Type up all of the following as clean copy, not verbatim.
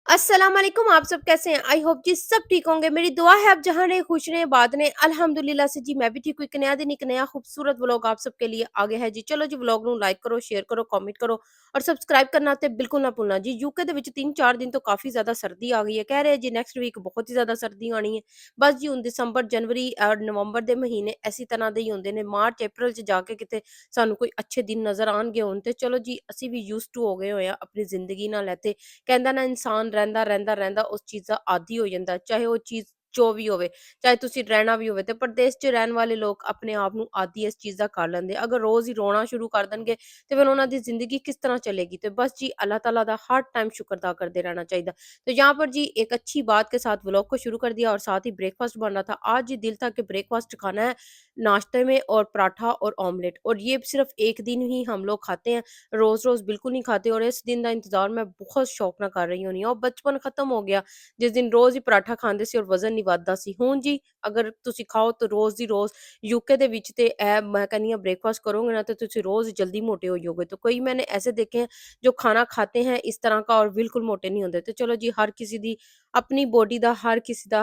अस्सलाम वालेकुम। आप सब कैसे हैं? आई होप जी सब ठीक होंगे। मेरी दुआ है आप जहाँ रहें खुश रहें बात रहें। अल्हम्दुलिल्लाह से जी मैं भी ठीक हूँ। एक नया दिन एक नया खूबसूरत व्लॉग आप सबके लिए आगे है जी। चलो जी व्लॉग ਨੂੰ ਲਾਈਕ ਕਰੋ ਸ਼ੇਅਰ ਕਰੋ ਕਮੈਂਟ ਕਰੋ ਔਰ ਸਬਸਕ੍ਰਾਈਬ ਕਰਨਾ ਤੇ ਬਿਲਕੁਲ ਨਾ ਭੁੱਲਣਾ ਜੀ। ਯੂਕੇ ਦੇ ਵਿੱਚ 3-4 ਦਿਨ ਤੋਂ ਕਾਫੀ ਜ਼ਿਆਦਾ ਸਰਦੀ ਆ ਗਈ ਹੈ। ਕਹਿ ਰਹੇ ਜੀ ਨੈਕਸਟ ਵੀਕ ਬਹੁਤ ਹੀ ਜ਼ਿਆਦਾ ਸਰਦੀ ਆਣੀ ਹੈ। ਬਸ ਜੀ ਹੁਣ ਦਸੰਬਰ ਜਨਵਰੀ ਔਰ ਨਵੰਬਰ ਦੇ ਮਹੀਨੇ ਐਸੀ ਤਰ੍ਹਾਂ ਦੇ ਹੀ ਹੁੰਦੇ ਨੇ। ਮਾਰਚ ਅਪ੍ਰੈਲ ਚ ਜਾ ਕੇ ਕਿਤੇ ਸਾਨੂੰ ਕੋਈ ਅੱਛੇ ਦਿਨ ਨਜ਼ਰ ਆਣਗੇ ਹੁਣ ਤੇ ਚਲੋ ਜੀ ਅਸੀਂ ਵੀ ਯੂਜ਼ਡ ਟੂ ਹੋ ਗਏ ਹੋਏ ਆ ਆਪਣੀ ਜ਼ਿੰਦਗੀ ਨਾਲ ਇੱਥੇ ਕਹਿੰਦਾ ਨਾ ਇਨਸਾਨ ਰਹਿੰਦਾ ਉਸ ਚੀਜ਼ ਦਾ ਆਦੀ ਹੋ ਜਾਂਦਾ ਹੈ, ਚਾਹੇ ਉਹ ਚੀਜ਼ ਜੋ ਵੀ ਹੋਵੇ, ਚਾਹੇ ਤੁਸੀਂ ਰਹਿਣਾ ਵੀ ਹੋਵੇ ਤੇ ਪ੍ਰਦੇਸ਼ 'ਚ ਰਹਿਣ ਵਾਲੇ ਲੋਕ ਆਪਣੇ ਆਪ ਨੂੰ ਆਦੀ ਇਸ ਚੀਜ਼ ਦਾ ਕਰ ਲੈਂਦੇ ਆ। ਅਗਰ ਰੋਜ਼ ਹੀ ਰੋਣਾ ਸ਼ੁਰੂ ਕਰ ਦੇਣਗੇ ਤੇ ਫਿਰ ਉਹਨਾਂ ਦੀ ਜ਼ਿੰਦਗੀ किस तरह चलेगी। तो बस जी अल्लाह ताला दा हर टाइम शुक्र अदा करते रहना चाहिए। तो यहाँ पर जी एक अच्छी बात के साथ व्लॉग को शुरू कर दिया और साथ ही ब्रेकफास्ट बन रहा था। आज जी दिल था कि ब्रेकफास्ट खाना है नाश्ते में और पराठा और ऑमलेट, और ये सिर्फ एक दिन ही हम लोग खाते हैं, रोज़-रोज़ बिल्कुल नहीं खाते। और इस दिन का इंतज़ार मैं बहुत शौक ਨਾਲ कर रही होनी और बचपन खत्म हो गया जिस दिन रोज़ ही पराठा ਖਾਂਦੇ ਸੀ ਔਰ ਵਜ਼ਨ ਨਹੀਂ ਵੱਧਦਾ ਸੀ। ਹੁਣ ਜੀ ਅਗਰ ਤੁਸੀਂ ਖਾਓ ਤਾਂ ਰੋਜ਼ ਦੀ ਰੋਜ਼ यूके ਦੇ ਵਿੱਚ ਤੇ ਇਹ ਮੈਂ ਕਹਿੰਦੀ ਹਾਂ ब्रेकफास्ट करोगे ना तो ਤੁਸੀਂ रोज़ जल्दी मोटे हो जाओगे। तो कोई मैंने ऐसे देखे हैं जो खाना खाते हैं इस तरह का और बिल्कुल मोटे नहीं होते। तो चलो जी हर किसी ਦੀ ਆਪਣੀ ਬੋਡੀ ਦਾ ਹਰ ਕਿਸੇ ਦਾ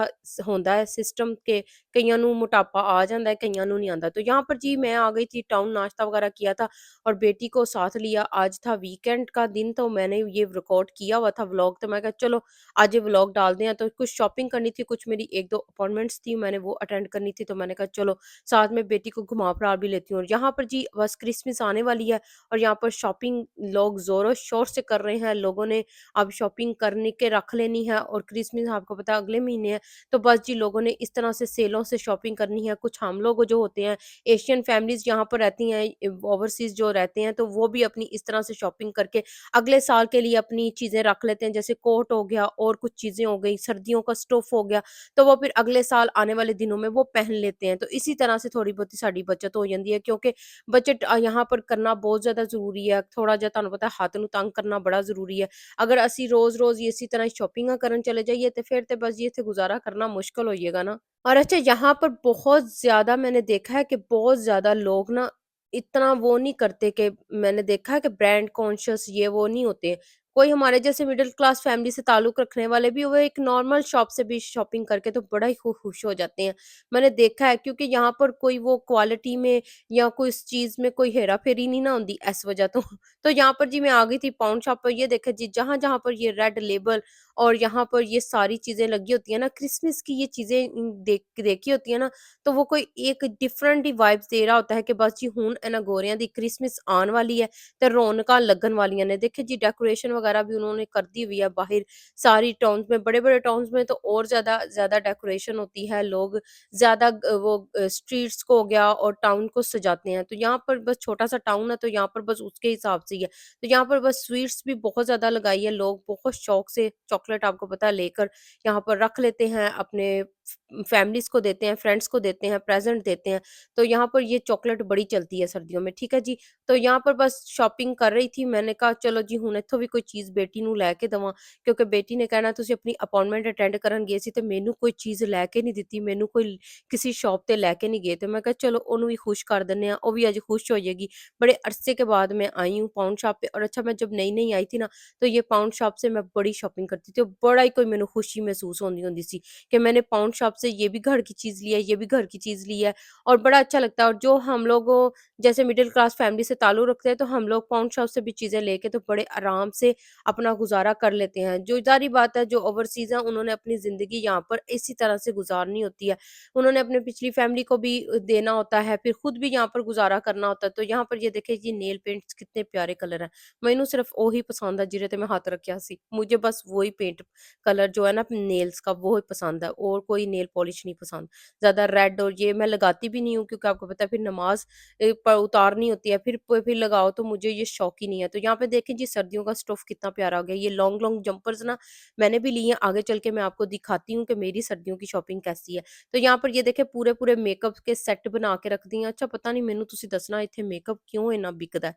ਹੁੰਦਾ ਹੈ ਸਿਸਟਮ के कईयों ਨੂੰ मोटापा आ जाता है कईयों ਨੂੰ नहीं आता। तो यहाँ पर जी मैं आ गई थी टाउन, नाश्ता वगैरह किया था और बेटी को साथ लिया। आज था वीकेंड का दिन तो मैंने ये रिकॉर्ड किया हुआ था व्लॉग। तो मैं कहा चलो आज ये व्लॉग डाल दें। तो कुछ शॉपिंग करनी थी, कुछ मेरी 1-2 अपॉइंटमेंट्स थी, मैंने वो अटेंड करनी थी। तो मैंने कहा चलो साथ में बेटी को घुमा फिरा भी लेती हूँ। और यहाँ पर जी बस क्रिसमस आने वाली है और यहाँ पर शॉपिंग लोग ज़ोरों शोर से कर रहे हैं। लोगों ने अब शॉपिंग करने के रख लेनी है और क्रिसमस आपको पता है अगले महीने है। तो बस जी लोगों ने इस तरह से सेलों से शॉपिंग करनी है। कुछ हम लोग जो होते हैं एशियन फैमिलीज़ यहाँ पर रहती हैं, ओवरसीज़ जो रहते हैं, तो वो भी अपनी इस तरह से शॉपिंग करके अगले साल के लिए अपनी चीज़ें रख लेते हैं। जैसे कोट हो गया और कुछ चीज़ें हो गई, सर्दियों का स्टफ़ हो गया, तो वो फिर अगले साल आने वाले दिनों में वो पहन लेते हैं। तो इसी तरह से थोड़ी बहुती साडी बचत हो जाती है क्योंकि बजट यहाँ पर करना बहुत ज़्यादा ज़रूरी है। थोड़ा जिहा तुहानू पता है हੱਥ ਨੂੰ तंग करना बड़ा ज़रूरी है। अगर ਅਸੀਂ रोज़-रोज़ ही इसी तरह शॉपिंगां करन चले जाइए तो फिर तो बस जी इत्थे गुज़ारा करना मुश्किल हो जाएगा ना। और अच्छा यहाँ पर बहुत ज़्यादा मैंने देखा है कि बहुत ज़्यादा लोग ना इतना वो नहीं करते कि मैंने देखा है कि ब्रांड कॉन्शियस ये वो नहीं होते। कोई हमारे जैसे मिडिल क्लास फैमिली से ताल्लुक़ रखने वाले भी वो एक नॉर्मल शॉप से भी शॉपिंग करके तो बड़ा ही खुश हो जाते हैं। मैंने देखा है क्योंकि यहाँ पर कोई वो क्वालिटी में या कोई इस चीज़ में कोई हेरा-फेरी नहीं ना होंदी इस वजह तो। तो यहाँ पर जी मैं आ गई थी पाउंड शॉप पर, ये देखें जी जहाँ-जहाँ पर ये रेड लेबल और यहाँ पर ये सारी चीज़ें लगी होती है ना, क्रिसमस की ये चीज़ें देखी होती है ना, तो वो कोई एक डिफरेंट ही वाइब्स दे रहा होता है कि बस जी हुण इन्हां गोरियां दी क्रिसमस आने वाली है ते रौनकां लगन वालियां ने। देखिए जी डेकोरेशन वगैरह भी उन्होंने कर दी हुई है बाहर सारी टाउन्स में, बड़े-बड़े टाउन्स में तो और ज़्यादा ज़्यादा डेकोरेशन होती है। लोग ज़्यादा स्ट्रीट्स को हो गया और टाउन को सजाते हैं। तो यहाँ पर बस छोटा-सा टाउन है तो यहाँ पर बस उसके हिसाब से ही है। तो यहाँ पर बस स्वीट्स भी बहुत ज़्यादा लगाई है, लोग बहुत शौक से चॉकलेट आपको पता है लेकर यहाँ पर रख लेते हैं, अपने फैमिलीज़ को देते हैं, फ्रेंड्स को देते हैं, प्रेज़ेंट देते हैं। तो यहाँ पर ये चॉकलेट बड़ी चलती है सर्दियों में, ठीक है जी। तो यहाँ पर बस शॉपिंग कर रही थी, मैंने कहा चलो जी हुण इत्थों भी कोई चीज़ बेटी ਨੂੰ ਲੈ ਕੇ ਦਵਾਂ क्योंकि बेटी ने कहना ਤੁਸੀਂ ਆਪਣੀ अपॉइंटमेंट अटेंड ਕਰਨ ਗਏ ਸੀ ਤੇ ਮੈਨੂੰ ਕੋਈ ਚੀਜ਼ ਲੈ ਕੇ ਨਹੀਂ ਦਿੱਤੀ, ਮੈਨੂੰ ਕੋਈ किसी शॉप ਤੇ ਲੈ ਕੇ नहीं गए। तो मैं कहा चलो ਉਹਨੂੰ ਵੀ खुश कर ਦਿੰਦੇ ਆ, ਉਹ भी आज खुश हो जाएगी। बड़े अरसे के बाद मैं आई हूँ पाउंड शॉप पे। और अच्छा मैं जब नई-नई आई थी ना तो ये पाउंड शॉप से मैं बड़ी शॉपिंग करती थी और बड़ा ही कोई मैनू खुशी महसूस होंदी सी कि मैंने पाउंड शॉप से ये भी घर की चीज़ ली है, ये भी घर की चीज़ ली है और बड़ा अच्छा लगता है। और जो हम लोग जैसे मिडिल क्लास फैमिली से ताल्लुक़ रखते हैं तो हम लोग पाउंड शॉप से भी चीज़ें लेके तो बड़े आराम से अपना गुज़ारा कर लेते हैं। जो ज़ाहिर बात है जो ओवरसीज़ हैं उन्होंने अपनी ज़िंदगी यहाँ पर इसी तरह से गुज़ारनी होती है। उन्होंने अपने पिछली फैमिली को भी देना होता है, फिर खुद भी यहाँ पर गुज़ारा करना होता है। तो यहाँ पर ये देखिए जी नेल पेंट्स कितने प्यारे कलर हैं। मैनू सिर्फ ਉਹੀ पसंद है ਜਿਹਦੇ ਤੇ मैं हाथ रखा सी। मुझे बस वही पेंट कलर जो है ना नेल्स का वो ही पसंद है और कोई नेल पॉलिश नहीं पसंद। ज़्यादा रेड और ये मैं लगाती भी नहीं हूँ क्योंकि आपको पता है फिर नमाज़ उतारनी होती है, फिर लगाओ तो मुझे ये शौक ही नहीं है। तो यहाँ पे देखें जी सर्दियों का स्टफ़ कितना प्यारा हो गया। ये लॉन्ग लॉन्ग जंपर्स ना मैंने भी लिए हैं, आगे चल के मैं आपको दिखाती हूँ कि मेरी सर्दियों की शॉपिंग कैसी है। तो यहाँ पर ये देखें पूरे-पूरे मेकअप के सेट बना के रख दिए हैं। अच्छा पता नहीं मैनू तुसी दसना इत्थे मेकअप क्यों इन्ना बिकदा है?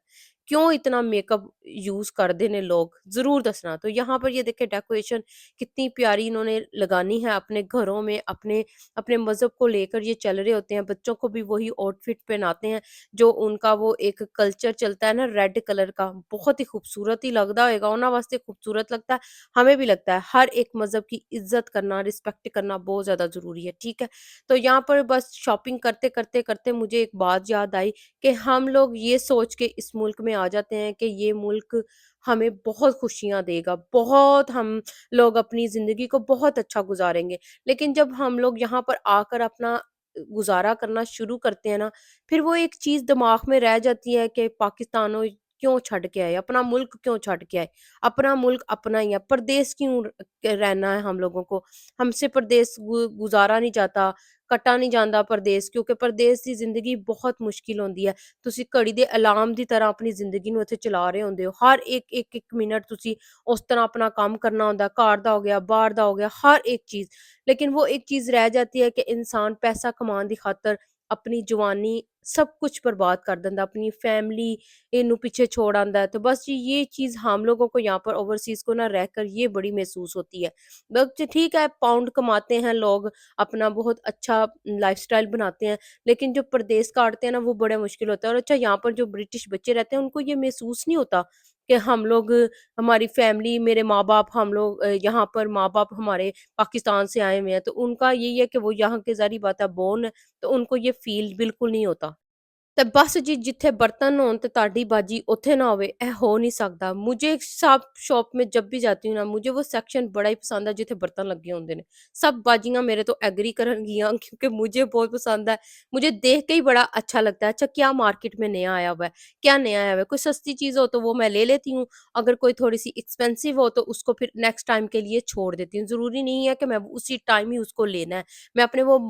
क्यों इतना मेकअप यूज़ करदे ने लोग? ज़रूर दसना। तो यहाँ पर ये देखिए डेकोरेशन कितनी प्यारी इन्होंने लगानी है अपने घरों में, अपने अपने मज़हब को लेकर ये चल रहे होते हैं। बच्चों को भी वही आउटफिट पहनाते हैं, जो उनका वो एक कल्चर चलता है ना रेड कलर का, बहुत ही खूबसूरत ही लगदा होएगा, उन्हां वास्ते खूबसूरत लगता है, हमें भी लगता है। हर एक मज़हब की इज़्ज़त करना, रिस्पेक्ट करना बहुत ज़्यादा ज़रूरी है, ठीक है? तो यहाँ पर बस शॉपिंग करते मुझे एक बात याद आई कि हम लोग ये सोच के इस मुल्क में आ जाते हैं कि ये मुल्क हमें बहुत खुशियाँ देगा, बहुत हम लोग अपनी ज़िंदगी को बहुत अच्छा गुज़ारेंगे। लेकिन जब हम लोग यहाँ पर आकर अपना गुज़ारा करना शुरू करते हैं ना, फिर वो एक चीज़ दिमाग में रह जाती है कि पाकिस्तानों क्यों छड़ के आए, अपना मुल्क क्यों छड़ के आए? अपना मुल्क अपना ही है, परदेस क्यों रहना है हम लोगों को? हमसे परदेस गुज़ारा नहीं जाता, कटा नहीं ਜਾਂਦਾ ਪਰਦੇਸ ਕਿਉਂਕਿ ਪਰਦੇਸ ਦੀ ਜ਼ਿੰਦਗੀ ਬਹੁਤ ਮੁਸ਼ਕਿਲ ਹੁੰਦੀ ਹੈ। ਤੁਸੀਂ ਘੜੀ ਦੇ ਅਲਾਰਮ ਦੀ ਤਰ੍ਹਾਂ ਆਪਣੀ ਜ਼ਿੰਦਗੀ ਨੂੰ ਇੱਥੇ ਚਲਾ ਰਹੇ ਹੁੰਦੇ ਹੋ। ਹਰ ਇੱਕ ਮਿੰਟ ਤੁਸੀਂ ਉਸ ਤਰ੍ਹਾਂ अपना काम करना होता है, घर का हो गया, बाहर का हो गया, हर एक चीज़। लेकिन वो एक चीज़ रह जाती है कि इंसान पैसा कमाने की खातर अपनी जवानी सब कुछ बर्बाद कर देता, अपनी फैमिली इनू पीछे छोड़ आंदा है। तो बस ये चीज़ हम लोगों को यहाँ पर ओवरसीज़ को ना रहकर ये बड़ी महसूस होती है। बस ठीक है, पाउंड कमाते हैं लोग, अपना बहुत अच्छा लाइफ़स्टाइल बनाते हैं, लेकिन जो परदेस काटते हैं ना वो बड़ा मुश्किल होता है। और अच्छा यहाँ पर जो ब्रिटिश बच्चे रहते हैं उनको ये महसूस नहीं होता कि हम लोग हमारी फैमिली, मेरे माँ-बाप, हम लोग यहाँ पर माँ-बाप हमारे पाकिस्तान से आए हुए हैं, तो उनका यही है कि वो यहाँ के ज़ाहिर-सी बात है बोर्न है, तो उनको ये फ़ील बिल्कुल नहीं होता। ਤੇ ਬਸ ਜੀ ਜਿੱਥੇ बर्तन हों तो ਤੁਹਾਡੀ बाजी ਉੱਥੇ ना होवे, ਇਹ हो नहीं सकता। मुझे साब शॉप में जब भी जाती हूँ ना, मुझे वो सेक्शन बड़ा ही पसंद है जिथे बर्तन लगे होंदे ने। सब बाजियाँ मेरे तो एग्री करनगियाँ क्योंकि मुझे बहुत पसंद है। मुझे देख के ही बड़ा अच्छा लगता है, अच्छा क्या मार्केट में नया आया हुआ है, क्या नया आया हुआ है। कोई सस्ती चीज़ हो तो वो मैं ले लेती हूँ, अगर कोई थोड़ी-सी एक्सपेंसिव हो तो उसको फिर नेक्स्ट टाइम के लिए छोड़ देती हूँ। ज़रूरी नहीं है कि मैं उसी टाइम ही उसको लेना है। मैं अपने वो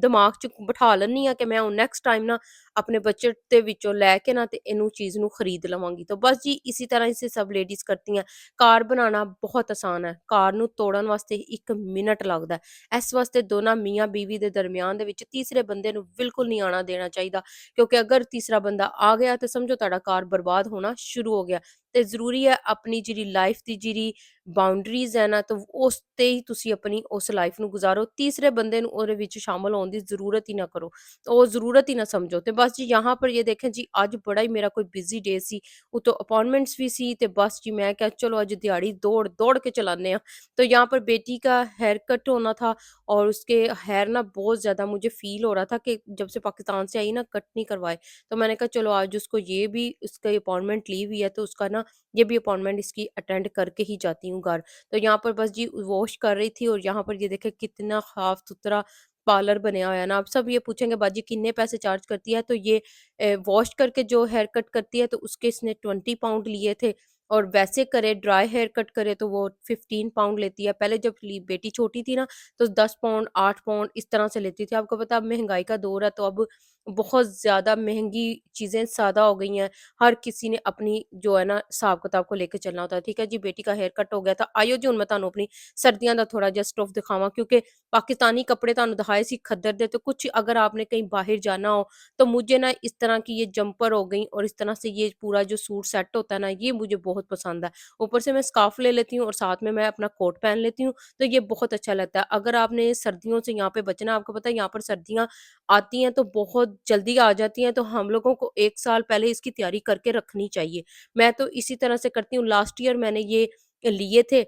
दिमाग 'ਚ ਬਿਠਾ ਲੈਂਦੀ ਹਾਂ कि मैं ਹੁਣ नेक्स्ट टाइम ना ਆਪਣੇ ਬਜਟ ਦੇ ਵਿੱਚੋਂ ਲੈ ਕੇ ਨਾ ਤੇ ਇਹਨੂੰ ਚੀਜ਼ ਨੂੰ ਖਰੀਦ ਲਵਾਂਗੀ। ਤਾਂ ਬਸ ਜੀ ਇਸੀ ਤਰ੍ਹਾਂ ਇਸੇ ਸਭ ਲੇਡੀਜ਼ ਕਰਤੀਆਂ। ਕਾਰ ਬਣਾਉਣਾ ਬਹੁਤ ਆਸਾਨ ਹੈ। ਕਾਰ ਨੂੰ ਤੋੜਨ ਵਾਸਤੇ 1 ਮਿੰਟ ਲੱਗਦਾ ਹੈ। ਇਸ ਵਾਸਤੇ ਦੋਨਾਂ ਮੀਆਂ ਬੀਵੀ ਦੇ ਦਰਮਿਆਨ ਦੇ ਵਿੱਚ ਤੀਸਰੇ ਬੰਦੇ ਨੂੰ ਬਿਲਕੁਲ ਨਹੀਂ ਆਉਣਾ ਦੇਣਾ ਚਾਹੀਦਾ ਕਿਉਂਕਿ ਅਗਰ ਤੀਸਰਾ ਬੰਦਾ ਆ ਗਿਆ ਤੇ ਸਮਝੋ ਤੁਹਾਡਾ ਕਾਰ ਬਰਬਾਦ ਹੋਣਾ ਸ਼ੁਰੂ ਹੋ ਗਿਆ। ਤੇ ਜ਼ਰੂਰੀ ਹੈ ਆਪਣੀ ਜਿਹੜੀ ਲਾਈਫ ਦੀ ਜਿਹੜੀ ਬਾਉਂਡਰੀਜ਼ ਹੈ ਨਾ ਤਾਂ ਉਸ ਤੇ ਹੀ ਤੁਸੀਂ ਆਪਣੀ ਉਸ ਲਾਈਫ ਨੂੰ ਗੁਜ਼ਾਰੋ। ਤੀਸਰੇ ਬੰਦੇ ਨੂੰ ਉਹਦੇ ਵਿੱਚ ਸ਼ਾਮਲ ਹੋਣ ਦੀ ਜ਼ਰੂਰਤ ਹੀ ਨਾ ਕਰੋ। ਉਹ ਜ਼ਰੂਰਤ ਹੀ ਨਾ ਸਮਝੋ। ਤੇ बस जी यहाँ पर ये देखें जी ਅੱਜ ਬੜਾ ਹੀ ਮੇਰਾ ਕੋਈ ਬਿਜ਼ੀ ਡੇ ਸੀ, ਉਤੋਂ अपॉइंटमेंट्स भी ਸੀ ਤੇ बस जी मैं क्या चलो आज दिहाड़ी दौड़ दौड़ के चलाने हैं। तो यहाँ पर बेटी का हेयर कट होना था और उसके हेयर ना बहुत ज़्यादा मुझे फ़ील हो रहा था कि जब से पाकिस्तान से आई ना कट नहीं करवाए। तो मैंने कहा चलो आज उसको ये भी उसका अपॉइंटमेंट ली हुई है तो उसका ना ये भी अपॉइंटमेंट इसकी अटेंड करके ही जाती हूँ घर। तो यहाँ पर बस जी वॉश कर रही थी और यहाँ पर ये देखें कितना साफ-सुथरा पार्लर बनया हुआ है ना। अब सब ये पूछेंगे बाजी कितने पैसे चार्ज करती है? तो ये वॉश करके जो हेयर कट करती है तो उसके इसने 20 पाउंड लिए थे और वैसे करे ड्राई हेयर कट करे तो वो 15 पाउंड लेती है। पहले जब बेटी छोटी थी ना तो 10 पाउंड 8 पाउंड इस तरह से लेती थी। आपको पता है अब महंगाई का दौर है तो अब बहुत ज़्यादा महंगी चीज़ें ज़्यादा हो गई हैं। हर किसी ने अपनी जो है ना हिसाब किताब को लेके चलना होता है। ठीक है जी, बेटी का हेयर कट हो गया था। आइयो जी हुण मैं तुहानू अपनी सर्दियां का थोड़ा जिहा स्टफ दिखावां क्योंकि पाकिस्तानी कपड़े तुहानू दिखाए सी खद्दर दे। तो कुछ अगर आपने कहीं बाहर जाना हो तो मुझे ना इस तरह की ये जंपर हो गई और इस तरह से ये पूरा जो सूट सेट होता है ना ये मुझे बहुत पसंद है। ऊपर से मैं स्कार्फ ले लेती हूँ और साथ में मैं अपना कोट पहन लेती हूँ तो ये बहुत अच्छा लगता है। अगर आपने सर्दियों से यहाँ पे बचना, आपको पता है यहाँ पर सर्दियाँ आती हैं तो बहुत जल्दी आ जाती हैं तो हम लोगों को 1 साल पहले इसकी तैयारी करके रखनी चाहिए। मैं तो इसी तरह से करती हूँ। लास्ट ईयर मैंने ये लिए थे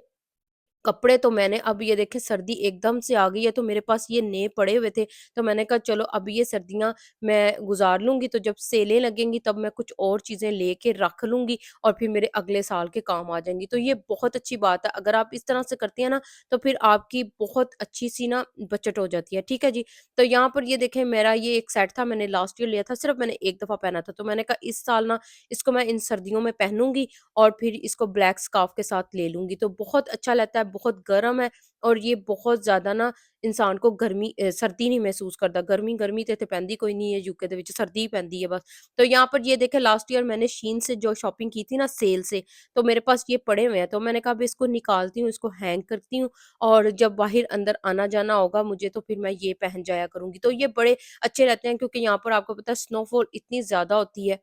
कपड़े तो मैंने अब ये देखें सर्दी एकदम से आ गई है तो मेरे पास ये नए पड़े हुए थे तो मैंने कहा चलो अब ये सर्दियाँ मैं गुजार लूंगी तो जब सेलें लगेंगी तब मैं कुछ और चीज़ें लेके रख लूंगी और फिर मेरे अगले साल के काम आ जाएंगी। तो ये बहुत अच्छी बात है, अगर आप इस तरह से करती हैं ना तो फिर आपकी बहुत अच्छी सी ना बचत हो जाती है। ठीक है जी, तो यहाँ पर ये देखें मेरा ये एक सेट था, मैंने लास्ट ईयर लिया था, सिर्फ मैंने एक दफ़ा पहना था तो मैंने कहा इस साल ना इसको मैं इन सर्दियों में पहनूंगी और फिर इसको ब्लैक स्कार्फ के साथ ले लूँगी, तो बहुत अच्छा लगता है, बहुत गर्म है और ये बहुत ज़्यादा ना इंसान को सर्दी नहीं महसूस करता। गर्मी तो इत्थे पैंदी कोई नहीं है यूके दे विच, सर्दी ही पैंदी है बस। तो यहाँ पर ये देखें लास्ट ईयर मैंने शीन से जो शॉपिंग की थी ना सेल से, तो मेरे पास ये पड़े हुए हैं, तो मैंने कहा अब इसको निकालती हूँ, इसको हैंग करती हूँ और जब बाहर अंदर आना-जाना होगा मुझे तो फिर मैं ये पहन जाया करूँगी। तो ये बड़े अच्छे रहते हैं क्योंकि यहाँ पर आपको पता है स्नोफॉल इतनी ज़्यादा होती है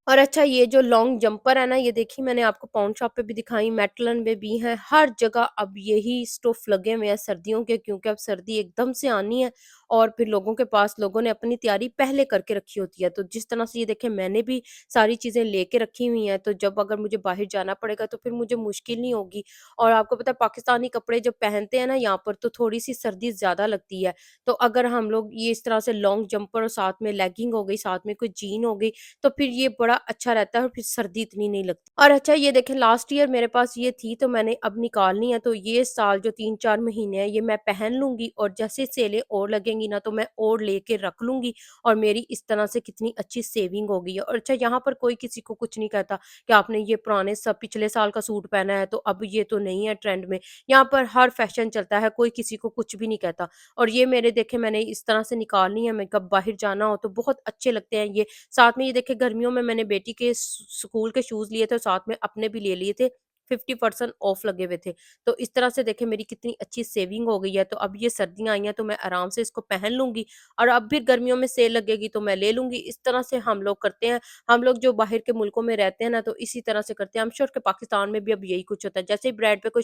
और अच्छा ये जो लॉन्ग जंपर है ना, ये देखिए मैंने आपको पाउंड शॉप पे भी दिखाई, मेटलन में भी हैं, हर जगह अब यही स्टफ लगे हुए हैं सर्दियों के, क्योंकि अब सर्दी एकदम से आनी है और फिर लोगों के पास लोगों ने अपनी तैयारी पहले करके रखी होती है। तो जिस तरह से ये देखिए मैंने भी सारी चीज़ें लेके रखी हुई हैं, तो जब अगर मुझे बाहर जाना पड़ेगा तो फिर मुझे मुश्किल नहीं होगी। और आपको पता है पाकिस्तानी कपड़े जब पहनते हैं ना यहाँ पर, तो थोड़ी-सी सर्दी ज़्यादा लगती है। तो अगर हम लोग ये इस तरह से लॉन्ग जंपर और साथ में लेगिंग हो गई, साथ में कोई जीन हो गई, तो फिर ये बड़ा अच्छा रहता है और फिर सर्दी इतनी नहीं लगती। और अच्छा ये देखें लास्ट ईयर मेरे पास ये थी तो मैंने अब निकालनी है, तो ये साल जो 3-4 महीने हैं ये मैं पहन लूँगी और जैसे सेलें और लगेंगी ना तो मैं और लेके रख लूँगी और मेरी इस तरह से कितनी अच्छी सेविंग हो गई है। और अच्छा यहाँ पर कोई किसी को कुछ नहीं कहता कि आपने ये पुराने सब पिछले साल का सूट पहना है तो अब ये तो नहीं है ट्रेंड में। यहाँ पर हर फैशन चलता है, कोई किसी को कुछ भी नहीं कहता। और ये मेरे देखे मैंने इस तरह से निकालनी है, मैं कब बाहर जाना हो तो बहुत अच्छे लगते हैं ये। साथ में ये देखिए गर्मियों में मैंने बेटी के स्कूल के शूज़ लिए थे, साथ में अपने भी ले लिए थे, 50% ऑफ लगे हुए थे। तो इस तरह से देखिए मेरी कितनी अच्छी सेविंग हो गई है, तो अब ये सर्दियाँ आई हैं तो मैं आराम से इसको पहन लूँगी और अब भी गर्मियों में सेल लगेगी तो मैं ले लूँगी। इस तरह से हम लोग करते हैं। हम लोग जो बाहर के मुल्कों में रहते हैं ना, तो इसी तरह से करते हैं। आई एम श्योर कि पाकिस्तान में भी अब यही कुछ होता है। जैसे ही ब्रांड पे कोई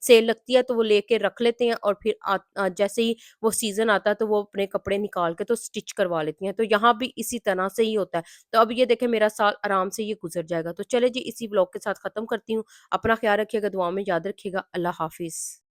सेल लगती है तो वो लेके रख लेते हैं और फिर जैसे ही वो सीज़न आता है तो वो अपने कपड़े निकाल के तो स्टिच करवा लेती हैं। तो यहाँ भी इसी तरह से ही होता है। तो अब ये देखें मेरा साल आराम से ये गुज़र जाएगा। तो चलिए जी इसी व्लॉग के साथ ख़त्म करती हूँ। अपना ख़्याल रखिएगा, दुआ में याद रखिएगा। अल्लाह हाफ़िज़।